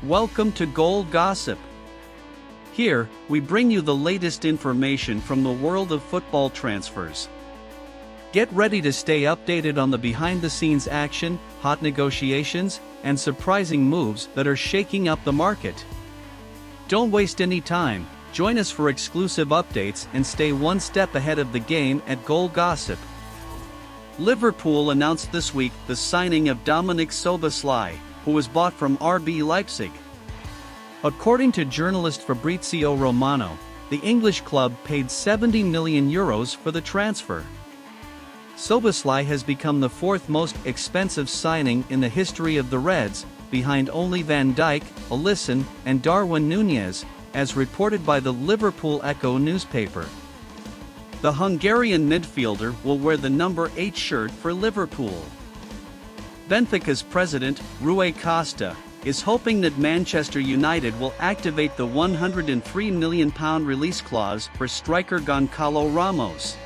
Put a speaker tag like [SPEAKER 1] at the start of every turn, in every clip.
[SPEAKER 1] Welcome to Goal Gossip. Here, we bring you the latest information from the world of football transfers. Get ready to stay updated on the behind-the-scenes action, hot negotiations, and surprising moves that are shaking up the market. Don't waste any time, join us for exclusive updates and stay one step ahead of the game at Goal Gossip. Liverpool announced this week the signing of Dominik Szoboszlai, who was bought from RB Leipzig. According to journalist Fabrizio Romano, the English club paid €70 million for the transfer. Szoboszlai has become the fourth most expensive signing in the history of the Reds, behind only Van Dijk, Alisson, and Darwin Núñez, as reported by the Liverpool Echo newspaper. The Hungarian midfielder will wear the number 8 shirt for Liverpool. Benfica's president, Rui Costa, is hoping that Manchester United will activate the £103 million release clause for striker Gonçalo Ramos.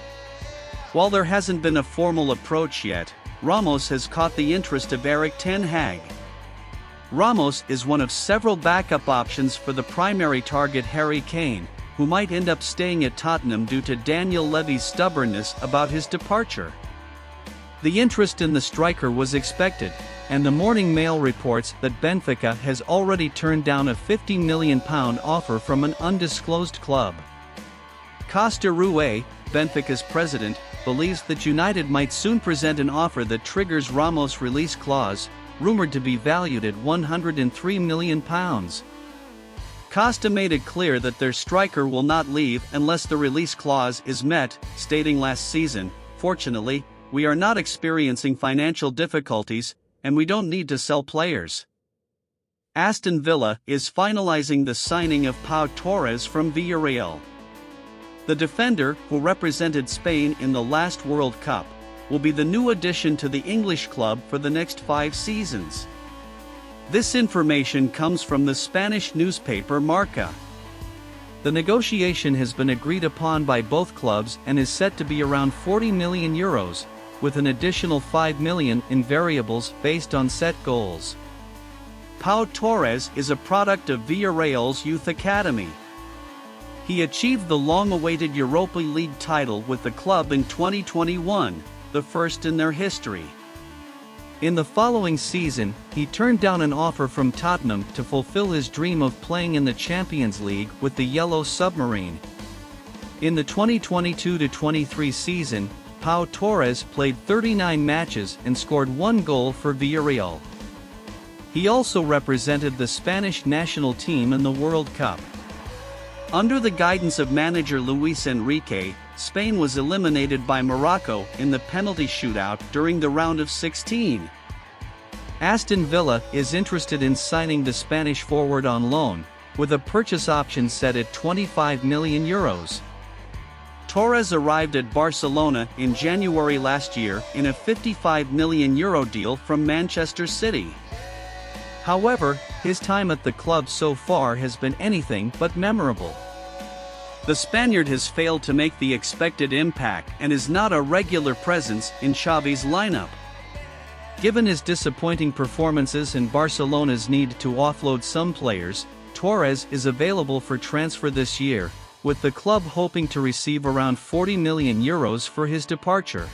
[SPEAKER 1] While there hasn't been a formal approach yet, Ramos has caught the interest of Erik ten Hag. Ramos is one of several backup options for the primary target Harry Kane, who might end up staying at Tottenham due to Daniel Levy's stubbornness about his departure. The interest in the striker was expected, and the Morning Mail reports that Benfica has already turned down a £50 million offer from an undisclosed club. Costa Rui, Benfica's president, believes that United might soon present an offer that triggers Ramos' release clause, rumored to be valued at £103 million. Costa made it clear that their striker will not leave unless the release clause is met, stating last season, "Fortunately, we are not experiencing financial difficulties, and we don't need to sell players." Aston Villa is finalizing the signing of Pau Torres from Villarreal. The defender, who represented Spain in the last World Cup, will be the new addition to the English club for the next 5 seasons. This information comes from the Spanish newspaper Marca. The negotiation has been agreed upon by both clubs and is set to be around €40 million, with an additional €5 million in variables based on set goals. Pau Torres is a product of Villarreal's youth academy. He achieved the long-awaited Europa League title with the club in 2021, the first in their history. In the following season, he turned down an offer from Tottenham to fulfill his dream of playing in the Champions League with the Yellow Submarine. In the 2022-23 season, Pau Torres played 39 matches and scored 1 goal for Villarreal. He also represented the Spanish national team in the World Cup. Under the guidance of manager Luis Enrique, Spain was eliminated by Morocco in the penalty shootout during the round of 16. Aston Villa is interested in signing the Spanish forward on loan, with a purchase option set at €25 million. Torres arrived at Barcelona in January last year in a €55 million deal from Manchester City. However, his time at the club so far has been anything but memorable. The Spaniard has failed to make the expected impact and is not a regular presence in Xavi's lineup. Given his disappointing performances and Barcelona's need to offload some players, Torres is available for transfer this year, with the club hoping to receive around €40 million for his departure.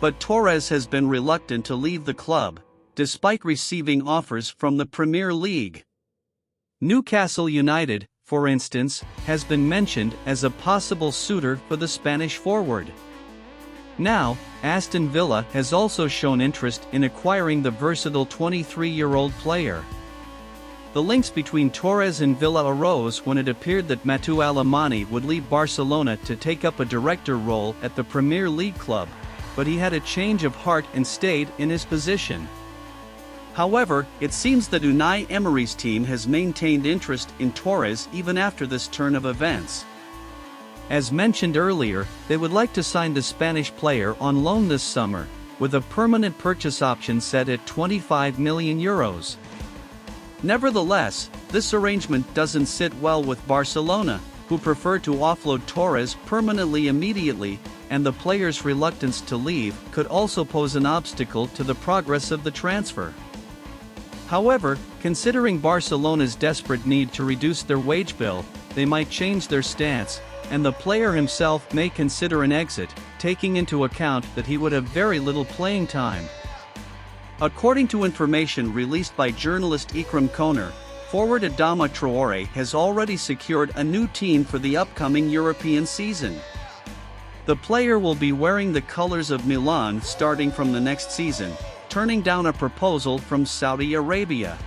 [SPEAKER 1] But Torres has been reluctant to leave the club, despite receiving offers from the Premier League. Newcastle United, for instance, has been mentioned as a possible suitor for the Spanish forward. Now, Aston Villa has also shown interest in acquiring the versatile 23-year-old player. The links between Torres and Villa arose when it appeared that Mateu Alemany would leave Barcelona to take up a director role at the Premier League club, but he had a change of heart and stayed in his position. However, it seems that Unai Emery's team has maintained interest in Torres even after this turn of events. As mentioned earlier, they would like to sign the Spanish player on loan this summer, with a permanent purchase option set at €25 million. Nevertheless, this arrangement doesn't sit well with Barcelona, who prefer to offload Torres permanently immediately, and the player's reluctance to leave could also pose an obstacle to the progress of the transfer. However, Considering Barcelona's desperate need to reduce their wage bill, they might change their stance, and the player himself may consider an exit, taking into account that he would have very little playing time. According to information released by journalist Ikram Koner, forward Adama Traore has already secured a new team for the upcoming European season. The player will be wearing the colors of Milan starting from the next season, turning down a proposal from Saudi Arabia.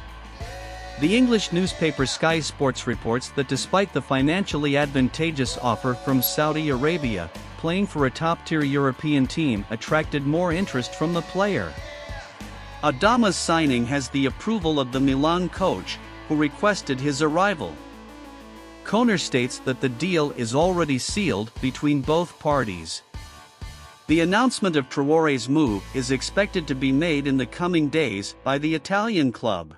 [SPEAKER 1] The English newspaper Sky Sports reports that despite the financially advantageous offer from Saudi Arabia, playing for a top-tier European team attracted more interest from the player. Adama's signing has the approval of the Milan coach, who requested his arrival. Koner states that the deal is already sealed between both parties. The announcement of Traore's move is expected to be made in the coming days by the Italian club.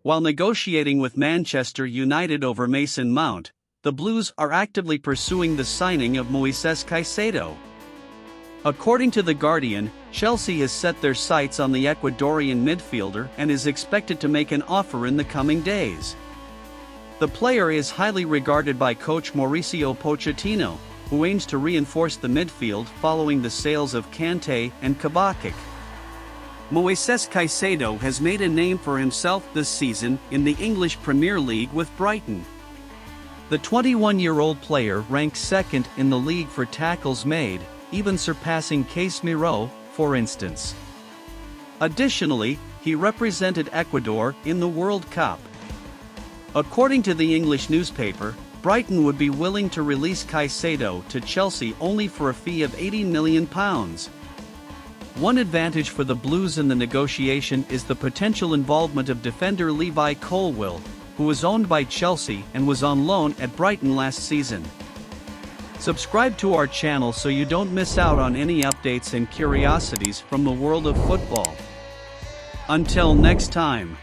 [SPEAKER 1] While negotiating with Manchester United over Mason Mount, the Blues are actively pursuing the signing of Moisés Caicedo. According to The Guardian, Chelsea has set their sights on the Ecuadorian midfielder and is expected to make an offer in the coming days. The player is highly regarded by coach Mauricio Pochettino, who aims to reinforce the midfield following the sales of Kanté and Kabak. Moisés Caicedo has made a name for himself this season in the English Premier League with Brighton. The 21-year-old player ranks second in the league for tackles made, even surpassing Casemiro, for instance. Additionally, he represented Ecuador in the World Cup. According to the English newspaper, Brighton would be willing to release Caicedo to Chelsea only for a fee of £80 million. One advantage for the Blues in the negotiation is the potential involvement of defender Levi Colwill, who was owned by Chelsea and was on loan at Brighton last season. Subscribe to our channel so you don't miss out on any updates and curiosities from the world of football. Until next time.